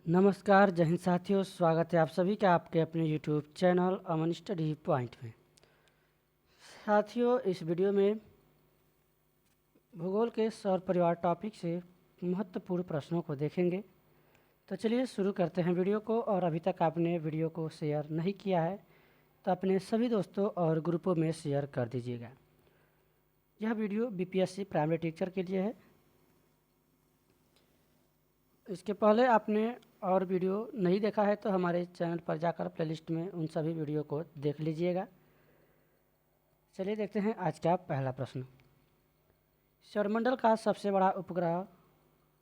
नमस्कार, जय हिंद साथियों। स्वागत है आप सभी का आपके अपने यूट्यूब चैनल अमन स्टडी पॉइंट में। साथियों, इस वीडियो में भूगोल के सौर परिवार टॉपिक से महत्वपूर्ण प्रश्नों को देखेंगे। तो चलिए शुरू करते हैं वीडियो को। और अभी तक आपने वीडियो को शेयर नहीं किया है तो अपने सभी दोस्तों और ग्रुपों में शेयर कर दीजिएगा। यह वीडियो बीपीएससी प्राइमरी टीचर के लिए है। इसके पहले आपने और वीडियो नहीं देखा है तो हमारे चैनल पर जाकर प्लेलिस्ट में उन सभी वीडियो को देख लीजिएगा। चलिए देखते हैं आज का पहला प्रश्न। सौरमंडल का सबसे बड़ा उपग्रह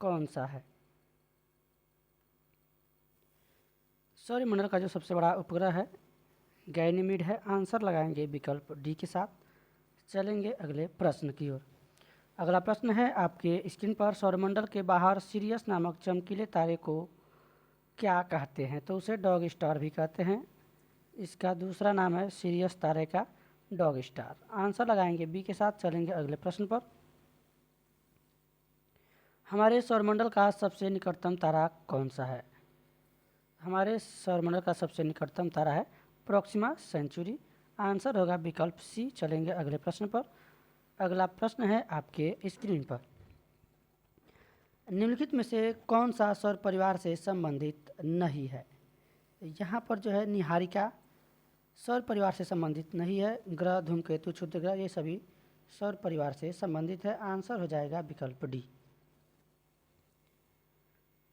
कौन सा है? सौरमंडल का जो सबसे बड़ा उपग्रह है गैनीमीड है। आंसर लगाएंगे विकल्प डी के साथ। चलेंगे अगले प्रश्न की ओर। अगला प्रश्न है आपके स्क्रीन पर। सौरमंडल के बाहर सिरियस नामक चमकीले तारे को क्या कहते हैं? तो उसे डॉग स्टार भी कहते हैं। इसका दूसरा नाम है सिरियस तारे का डॉग स्टार। आंसर लगाएंगे बी के साथ। चलेंगे अगले प्रश्न पर। हमारे सौरमंडल का सबसे निकटतम तारा कौन सा है? हमारे सौरमंडल का सबसे निकटतम तारा है प्रोक्सिमा सेंचुरी। आंसर होगा विकल्प सी। चलेंगे अगले प्रश्न पर। अगला प्रश्न है आपके स्क्रीन पर। निम्नलिखित में से कौन सा सौर परिवार से संबंधित नहीं है? यहाँ पर जो है निहारिका सौर परिवार से संबंधित नहीं है। ग्रह, धूमकेतु, क्षुद्र ग्रह ये सभी सौर परिवार से संबंधित है। आंसर हो जाएगा विकल्प डी।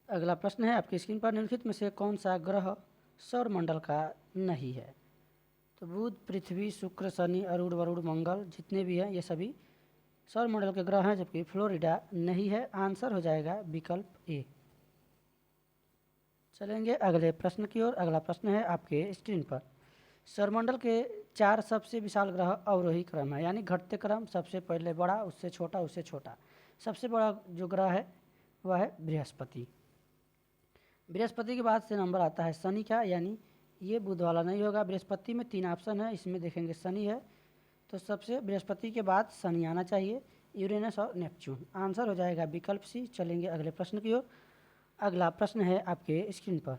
अगला प्रश्न है आपकी स्क्रीन पर। निम्नलिखित में से कौन सा ग्रह सौर मंडल का नहीं है? तो बुध, पृथ्वी, शुक्र, शनि, अरुण, वरुण, मंगल जितने भी हैं ये सभी सौर मंडल के ग्रह हैं, जबकि फ्लोरिडा नहीं है। आंसर हो जाएगा विकल्प ए। चलेंगे अगले प्रश्न की ओर। अगला प्रश्न है आपके स्क्रीन पर। सौरमंडल के 4 सबसे विशाल ग्रह अवरोही क्रम है, यानी घटते क्रम। सबसे पहले बड़ा, उससे छोटा, उससे छोटा। सबसे बड़ा जो ग्रह है वह है बृहस्पति। बृहस्पति के बाद से नंबर आता है शनि का, यानी ये बुध वाला नहीं होगा। बृहस्पति में 3 ऑप्शन है, इसमें देखेंगे शनि है, तो सबसे बृहस्पति के बाद शनि आना चाहिए। यूरेनस और नेपच्यून। आंसर हो जाएगा विकल्प सी। चलेंगे अगले प्रश्न की ओर। अगला प्रश्न है आपके स्क्रीन पर।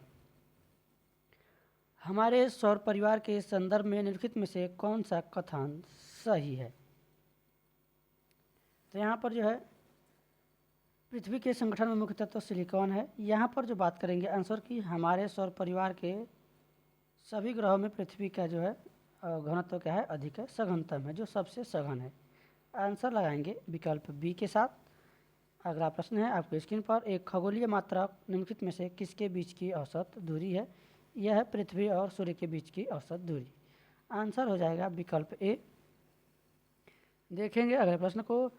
हमारे सौर परिवार के संदर्भ में निम्नलिखित में से कौन सा कथन सही है? तो यहाँ पर जो है पृथ्वी के संगठन में मुख्य तत्व सिलिकॉन है। यहाँ पर जो बात करेंगे आंसर की, हमारे सौर परिवार के सभी ग्रहों में पृथ्वी का जो है घनत्व क्या है? अधिक है, सघनतम है, जो सबसे सघन है। आंसर लगाएंगे विकल्प बी के साथ। अगला प्रश्न है आपके स्क्रीन पर। एक खगोलीय मात्रक निम्नलिखित में से किसके बीच की औसत दूरी है? यह है पृथ्वी और सूर्य के बीच की औसत दूरी। आंसर हो जाएगा विकल्प ए। देखेंगे अगले प्रश्न को।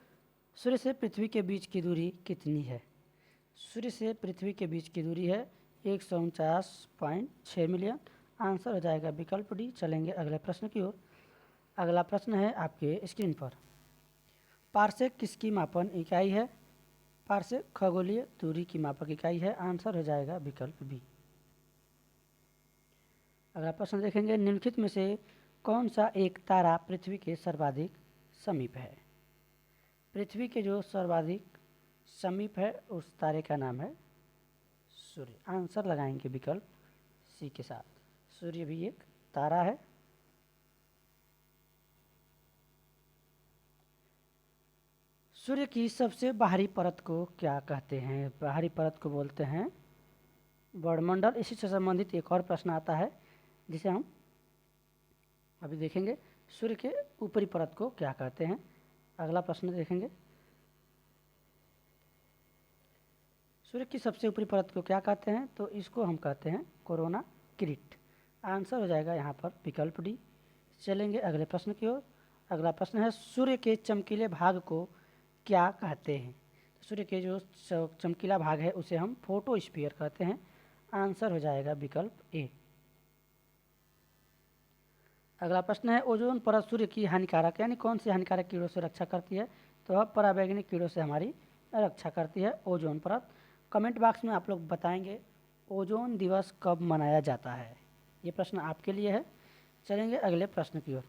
सूर्य से पृथ्वी के बीच की दूरी कितनी है? सूर्य से पृथ्वी के बीच की दूरी है 149.6 मिलियन। आंसर हो जाएगा विकल्प डी। चलेंगे अगले प्रश्न की ओर। अगला प्रश्न है आपके स्क्रीन पर। पारसेक किसकी मापन इकाई है? पारसेक खगोलीय दूरी की मापक इकाई है। आंसर हो जाएगा विकल्प बी। अगला प्रश्न देखेंगे। निम्नलिखित में से कौन सा एक तारा पृथ्वी के सर्वाधिक समीप है? पृथ्वी के जो सर्वाधिक समीप है उस तारे का नाम है सूर्य। आंसर लगाएंगे विकल्प सी के साथ। सूर्य भी एक तारा है। सूर्य की सबसे बाहरी परत को क्या कहते हैं? बाहरी परत को बोलते हैं वर्णमंडल। इसी से संबंधित एक और प्रश्न आता है जिसे हम अभी देखेंगे। सूर्य के ऊपरी परत को क्या कहते हैं? अगला प्रश्न देखेंगे। सूर्य की सबसे ऊपरी परत को क्या कहते हैं? तो इसको हम कहते हैं कोरोना किरीट। आंसर हो जाएगा यहाँ पर विकल्प डी। चलेंगे अगले प्रश्न की ओर। अगला प्रश्न है। सूर्य के चमकीले भाग को क्या कहते हैं? सूर्य के जो चमकीला भाग है उसे हम फोटोस्फीयर कहते हैं। आंसर हो जाएगा विकल्प ए। अगला प्रश्न है। ओजोन परत सूर्य की हानिकारक यानी कौन सी हानिकारक कीड़ों से रक्षा करती है? तो वह पराबैंगनी कीड़ों से हमारी रक्षा करती है ओजोन परत। कमेंट बॉक्स में आप लोग बताएंगे ओजोन दिवस कब मनाया जाता है। ये प्रश्न आपके लिए है। चलेंगे अगले प्रश्न की ओर।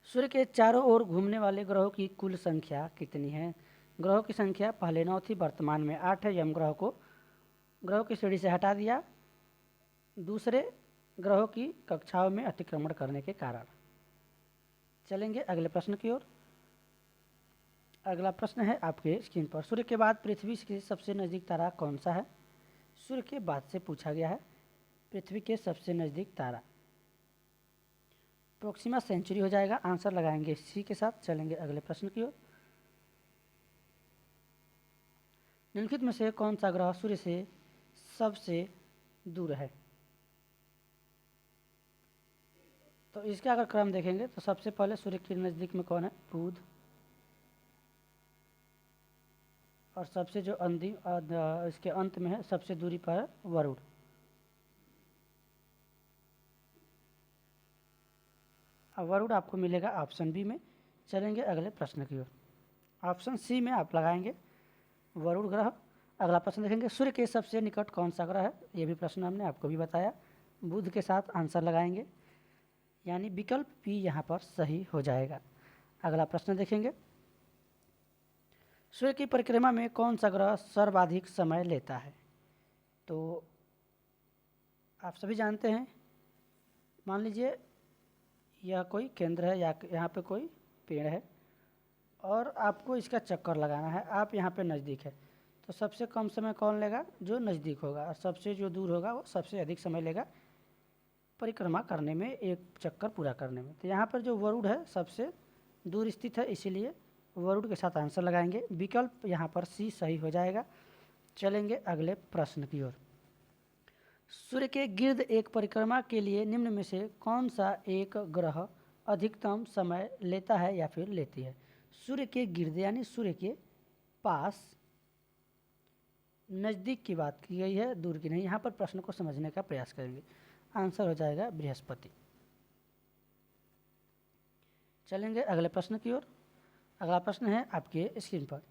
सूर्य के चारों ओर घूमने वाले ग्रहों की कुल संख्या कितनी है? ग्रहों की संख्या पहले 9 थी, वर्तमान में 8 है। यम ग्रह को ग्रहों की श्रेणी से हटा दिया दूसरे ग्रहों की कक्षाओं में अतिक्रमण करने के कारण। चलेंगे अगले प्रश्न की ओर। अगला प्रश्न है आपके स्क्रीन पर, सूर्य के बाद पृथ्वी के सबसे नज़दीक तारा कौन सा है? सूर्य के बाद से पूछा गया है पृथ्वी के सबसे नज़दीक तारा। प्रोक्सिमा सेंचुरी हो जाएगा, आंसर लगाएंगे सी के साथ। चलेंगे अगले प्रश्न की ओर। निम्नलिखित में से कौन सा ग्रह सूर्य से सबसे दूर है? तो इसका अगर क्रम देखेंगे तो सबसे पहले सूर्य के नज़दीक में कौन है? बुध। और सबसे जो अंतिम इसके अंत में है सबसे दूरी पर है वरुण। अब वरुण आपको मिलेगा ऑप्शन बी में। चलेंगे अगले प्रश्न की ओर। ऑप्शन सी में आप लगाएंगे वरुण ग्रह। अगला प्रश्न देखेंगे, सूर्य के सबसे निकट कौन सा ग्रह है? ये भी प्रश्न हमने आपको भी बताया, बुध के साथ आंसर लगाएंगे, यानी विकल्प बी यहाँ पर सही हो जाएगा। अगला प्रश्न देखेंगे, सूर्य की परिक्रमा में कौन सा ग्रह सर्वाधिक समय लेता है? तो आप सभी जानते हैं, मान लीजिए यह कोई केंद्र है या यहाँ पे कोई पेड़ है और आपको इसका चक्कर लगाना है, आप यहाँ पे नज़दीक है, तो सबसे कम समय कौन लेगा? जो नज़दीक होगा, और सबसे जो दूर होगा वो सबसे अधिक समय लेगा परिक्रमा करने में, एक चक्कर पूरा करने में। तो यहाँ पर जो वरुण है सबसे दूर स्थित है, इसीलिए वरुण के साथ आंसर लगाएंगे, विकल्प यहाँ पर सी सही हो जाएगा। चलेंगे अगले प्रश्न की ओर। सूर्य के गिर्द एक परिक्रमा के लिए निम्न में से कौन सा एक ग्रह अधिकतम समय लेता है या फिर लेती है? सूर्य के गिर्द यानी सूर्य के पास, नज़दीक की बात की गई है, दूर की नहीं। यहाँ पर प्रश्न को समझने का प्रयास करेंगे, आंसर हो जाएगा बृहस्पति। चलेंगे अगले प्रश्न की ओर। अगला प्रश्न है आपके स्क्रीन पर,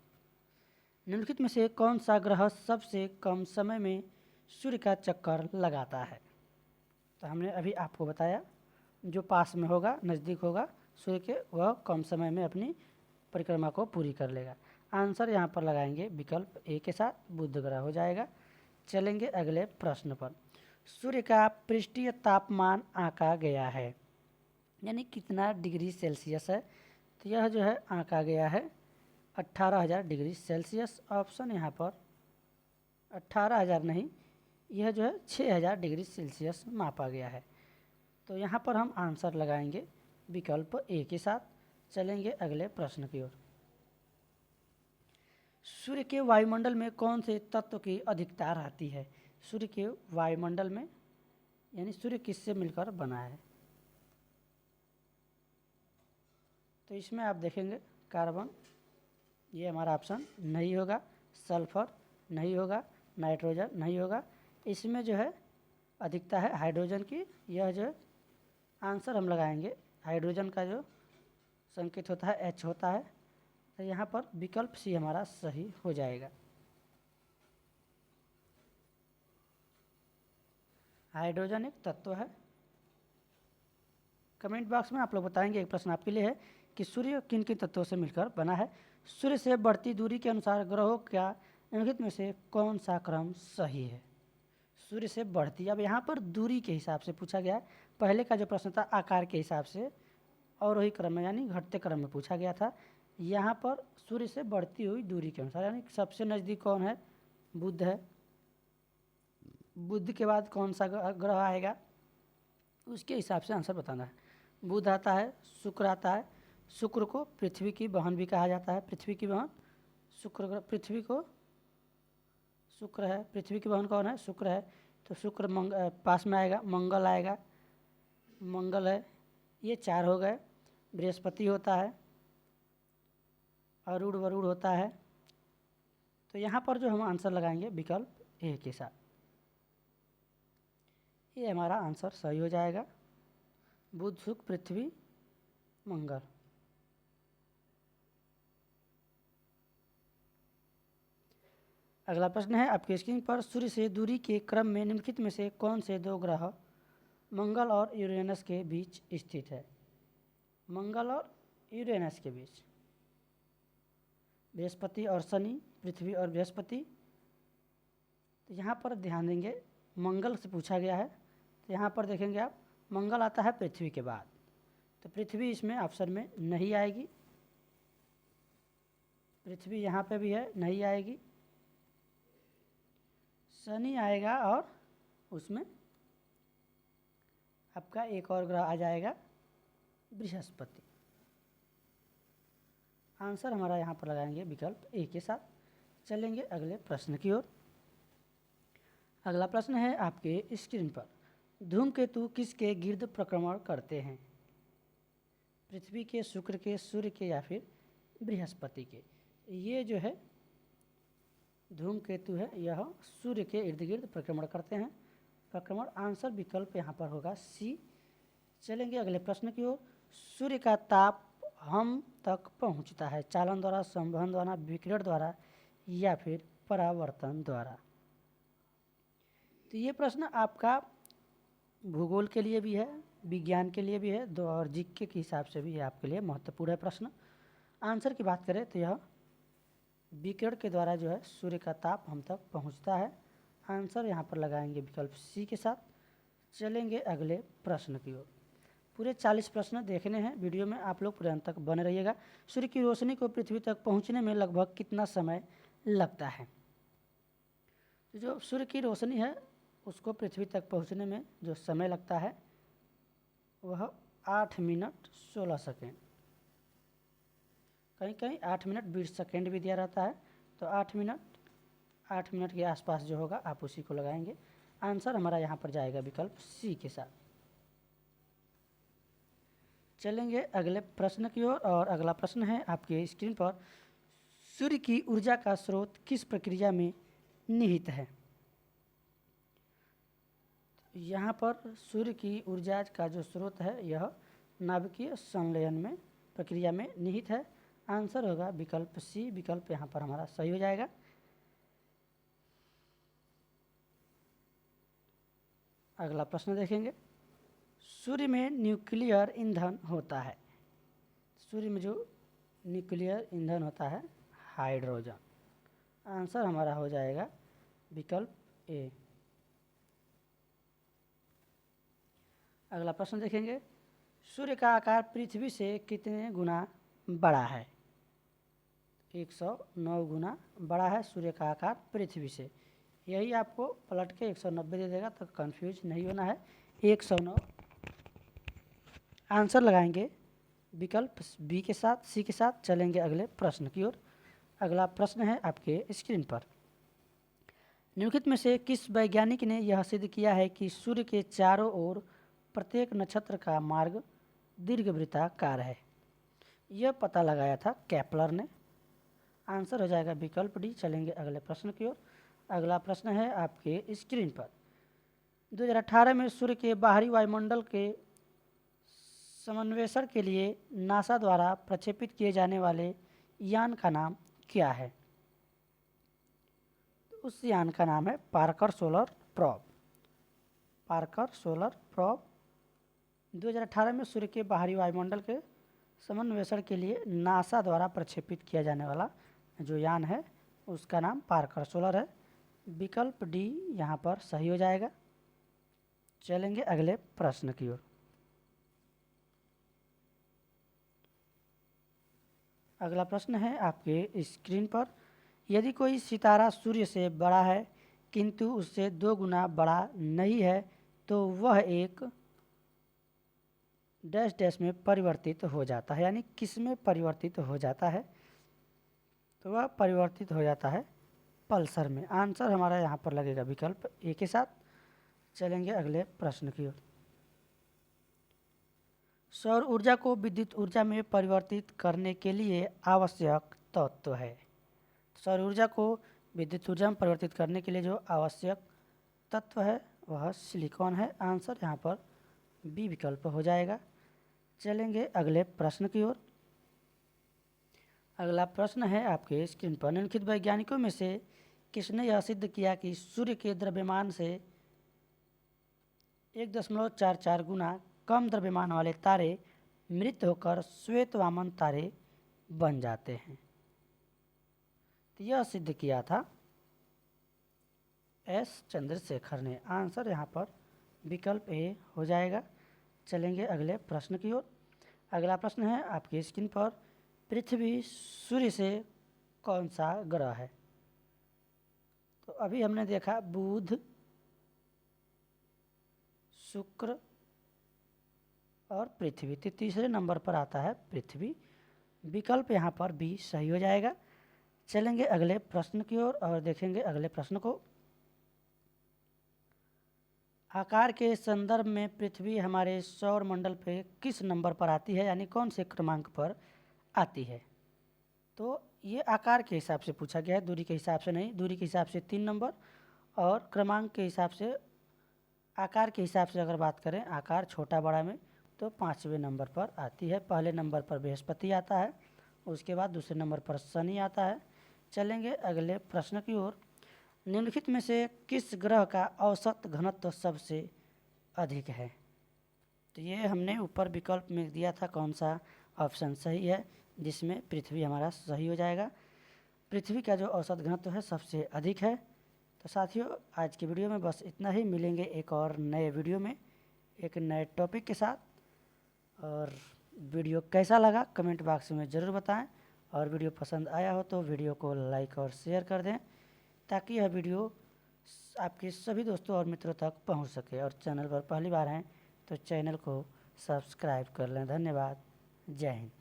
निम्नलिखित में से कौन सा ग्रह सबसे कम समय में सूर्य का चक्कर लगाता है? तो हमने अभी आपको बताया, जो पास में होगा, नज़दीक होगा सूर्य के, वह कम समय में अपनी परिक्रमा को पूरी कर लेगा। आंसर यहाँ पर लगाएंगे विकल्प ए के साथ, बुध ग्रह हो जाएगा। चलेंगे अगले प्रश्न पर। सूर्य का पृष्ठीय तापमान आंका गया है, यानी कितना डिग्री सेल्सियस है? तो यह जो है आंका गया है 18,000 डिग्री सेल्सियस। ऑप्शन यहाँ पर 18,000 नहीं, यह जो है 6,000 डिग्री सेल्सियस मापा गया है। तो यहाँ पर हम आंसर लगाएंगे विकल्प ए के साथ। चलेंगे अगले प्रश्न की ओर। सूर्य के वायुमंडल में कौन से तत्व की अधिकता रहती है? सूर्य के वायुमंडल में, यानी सूर्य किससे मिलकर बना है? तो इसमें आप देखेंगे कार्बन, ये हमारा ऑप्शन नहीं होगा, सल्फर नहीं होगा, नाइट्रोजन नहीं होगा। इसमें जो है अधिकता है हाइड्रोजन की, यह जो आंसर हम लगाएंगे, हाइड्रोजन का जो संकेत होता है एच होता है, तो यहाँ पर विकल्प सी हमारा सही हो जाएगा। हाइड्रोजन एक तत्व है। कमेंट बॉक्स में आप लोग बताएंगे, एक प्रश्न आपके लिए है कि सूर्य किन किन तत्वों से मिलकर बना है? सूर्य से बढ़ती दूरी के अनुसार ग्रहों का निम्नलिखित में से कौन सा क्रम सही है? सूर्य से बढ़ती, अब यहाँ पर दूरी के हिसाब से पूछा गया है। पहले का जो प्रश्न था आकार के हिसाब से और वही क्रम में, यानी घटते क्रम में पूछा गया था। यहाँ पर सूर्य से बढ़ती हुई दूरी के अनुसार, यानी सबसे नज़दीक कौन है? बुध है। बुध के बाद कौन सा ग्रह आएगा, उसके हिसाब से आंसर बताना है। बुध आता है, शुक्र आता है। शुक्र को पृथ्वी की बहन भी कहा जाता है, पृथ्वी की बहन शुक्र ग्रह, पृथ्वी को शुक्र है, पृथ्वी की बहन कौन है? शुक्र है। तो शुक्र पास में आएगा, मंगल आएगा, मंगल है, ये 4 हो गए। बृहस्पति होता है, अरुण वरुण होता है। तो यहाँ पर जो हम आंसर लगाएंगे विकल्प ए के साथ, ये हमारा आंसर सही हो जाएगा, बुध शुक्र पृथ्वी मंगल। अगला प्रश्न है आपके स्क्रीन पर, सूर्य से दूरी के क्रम में निम्नलिखित में से कौन से दो ग्रह मंगल और यूरेनस के बीच स्थित है? मंगल और यूरेनस के बीच, बृहस्पति और शनि, पृथ्वी और बृहस्पति। तो यहाँ पर ध्यान देंगे, मंगल से पूछा गया है, तो यहाँ पर देखेंगे आप मंगल आता है पृथ्वी के बाद, तो पृथ्वी इसमें ऑप्शन में नहीं आएगी। पृथ्वी यहाँ पे भी है, नहीं आएगी। शनि आएगा और उसमें आपका एक और ग्रह आ जाएगा बृहस्पति। आंसर हमारा यहाँ पर लगाएंगे विकल्प ए के साथ। चलेंगे अगले प्रश्न की ओर। अगला प्रश्न है आपके स्क्रीन पर, धूमकेतु किसके गिर्द प्रक्रमण करते हैं? पृथ्वी के, शुक्र के, सूर्य के या फिर बृहस्पति के? ये जो है धूमकेतु है, यह सूर्य के इर्द गिर्द प्रक्रमण करते हैं। प्रक्रमण आंसर विकल्प यहाँ पर होगा सी। चलेंगे अगले प्रश्न की ओर। सूर्य का ताप हम तक पहुँचता है चालन द्वारा, संवहन द्वारा, विकिरण द्वारा या फिर परावर्तन द्वारा? तो ये प्रश्न आपका भूगोल के लिए भी है, विज्ञान के लिए भी है, और जीके के हिसाब से भी आपके लिए महत्वपूर्ण है प्रश्न। आंसर की बात करें तो यह विकिरण के द्वारा जो है सूर्य का ताप हम तक पहुंचता है। आंसर यहाँ पर लगाएंगे विकल्प सी के साथ। चलेंगे अगले प्रश्न की ओर। पूरे 40 प्रश्न देखने हैं वीडियो में, आप लोग पूरे अंत तक बने रहिएगा। सूर्य की रोशनी को पृथ्वी तक पहुँचने में लगभग कितना समय लगता है? तो जो सूर्य की रोशनी है उसको पृथ्वी तक पहुँचने में जो समय लगता है वह 8 मिनट 16 सेकेंड, कहीं कहीं 8 मिनट 20 सेकेंड भी दिया रहता है, तो 8 मिनट के आसपास जो होगा आप उसी को लगाएंगे। आंसर हमारा यहाँ पर जाएगा विकल्प सी के साथ। चलेंगे अगले प्रश्न की ओर, और अगला प्रश्न है आपके स्क्रीन पर, सूर्य की ऊर्जा का स्रोत किस प्रक्रिया में निहित है? यहाँ पर सूर्य की ऊर्जा का जो स्रोत है यह नाभिकीय संलयन में प्रक्रिया में निहित है। आंसर होगा विकल्प सी। विकल्प यहाँ पर हमारा सही हो जाएगा। अगला प्रश्न देखेंगे, सूर्य में न्यूक्लियर ईंधन होता है। सूर्य में जो न्यूक्लियर ईंधन होता है हाइड्रोजन। आंसर हमारा हो जाएगा विकल्प ए। अगला प्रश्न देखेंगे, सूर्य का आकार पृथ्वी से कितने गुना बड़ा है? 109 गुना बड़ा है सूर्य का आकार पृथ्वी से। यही आपको पलट के 190 दे देगा, तो कंफ्यूज नहीं होना है, 109। आंसर लगाएंगे विकल्प बी के साथ, सी के साथ। चलेंगे अगले प्रश्न की ओर। अगला प्रश्न है आपके स्क्रीन पर, निम्नलिखित में से किस वैज्ञानिक ने यह सिद्ध किया है कि सूर्य के चारों ओर प्रत्येक नक्षत्र का मार्ग दीर्घवृत्ताकार है? यह पता लगाया था केपलर ने। आंसर हो जाएगा विकल्प डी। चलेंगे अगले प्रश्न की ओर। अगला प्रश्न है आपके स्क्रीन पर, 2018 में सूर्य के बाहरी वायुमंडल के समन्वेषण के लिए नासा द्वारा प्रक्षेपित किए जाने वाले यान का नाम क्या है? उस यान का नाम है Parker solar probe. Parker solar probe 2018 में सूर्य के बाहरी वायुमंडल के समन्वेषण के लिए नासा द्वारा प्रक्षेपित किया जाने वाला जो यान है उसका नाम पार्कर सोलर है। विकल्प डी यहाँ पर सही हो जाएगा। चलेंगे अगले प्रश्न की ओर। अगला प्रश्न है आपके स्क्रीन पर, यदि कोई सितारा सूर्य से बड़ा है किंतु उससे 2 गुना बड़ा नहीं है तो वह एक डैश डैश में परिवर्तित हो जाता है, यानी किस में परिवर्तित हो जाता है? तो वह परिवर्तित हो जाता है पल्सर में। आंसर हमारा यहाँ पर लगेगा विकल्प ए के साथ। चलेंगे अगले प्रश्न की ओर। सौर ऊर्जा को विद्युत ऊर्जा में परिवर्तित करने के लिए आवश्यक तत्व है। सौर ऊर्जा को विद्युत ऊर्जा में परिवर्तित करने के लिए जो आवश्यक तत्व है वह सिलिकॉन है। आंसर यहाँ पर बी विकल्प हो जाएगा। चलेंगे अगले प्रश्न की ओर। अगला प्रश्न है आपके स्क्रीन पर, निम्नलिखित वैज्ञानिकों में से किसने यह सिद्ध किया कि सूर्य के द्रव्यमान से 1.44 गुना कम द्रव्यमान वाले तारे मृत होकर श्वेत वामन तारे बन जाते हैं? तो यह सिद्ध किया था एस चंद्रशेखर ने। आंसर यहाँ पर विकल्प ए हो जाएगा। चलेंगे अगले प्रश्न की ओर। अगला प्रश्न है आपकी स्क्रीन पर, पृथ्वी सूर्य से कौन सा ग्रह है? तो अभी हमने देखा बुध, शुक्र और पृथ्वी, तो तीसरे नंबर पर आता है पृथ्वी। विकल्प यहाँ पर बी सही हो जाएगा। चलेंगे अगले प्रश्न की ओर और देखेंगे अगले प्रश्न को। आकार के संदर्भ में पृथ्वी हमारे सौर मंडल पे किस नंबर पर आती है, यानी कौन से क्रमांक पर आती है? तो ये आकार के हिसाब से पूछा गया है, दूरी के हिसाब से नहीं। दूरी के हिसाब से 3 नंबर और क्रमांक के हिसाब से, आकार के हिसाब से अगर बात करें आकार छोटा बड़ा में, तो 5वें नंबर पर आती है। पहले नंबर पर बृहस्पति आता है, उसके बाद दूसरे नंबर पर शनि आता है। चलेंगे अगले प्रश्न की ओर। निम्नलिखित में से किस ग्रह का औसत घनत्व सबसे अधिक है? तो ये हमने ऊपर विकल्प में दिया था, कौन सा ऑप्शन सही है, जिसमें पृथ्वी हमारा सही हो जाएगा। पृथ्वी का जो औसत घनत्व है सबसे अधिक है। तो साथियों, आज की वीडियो में बस इतना ही। मिलेंगे एक और नए वीडियो में एक नए टॉपिक के साथ। और वीडियो कैसा लगा कमेंट बॉक्स में ज़रूर बताएं, और वीडियो पसंद आया हो तो वीडियो को लाइक और शेयर कर दें, ताकि यह वीडियो आपके सभी दोस्तों और मित्रों तक पहुंच सके। और चैनल पर पहली बार हैं तो चैनल को सब्सक्राइब कर लें। धन्यवाद। जय हिंद।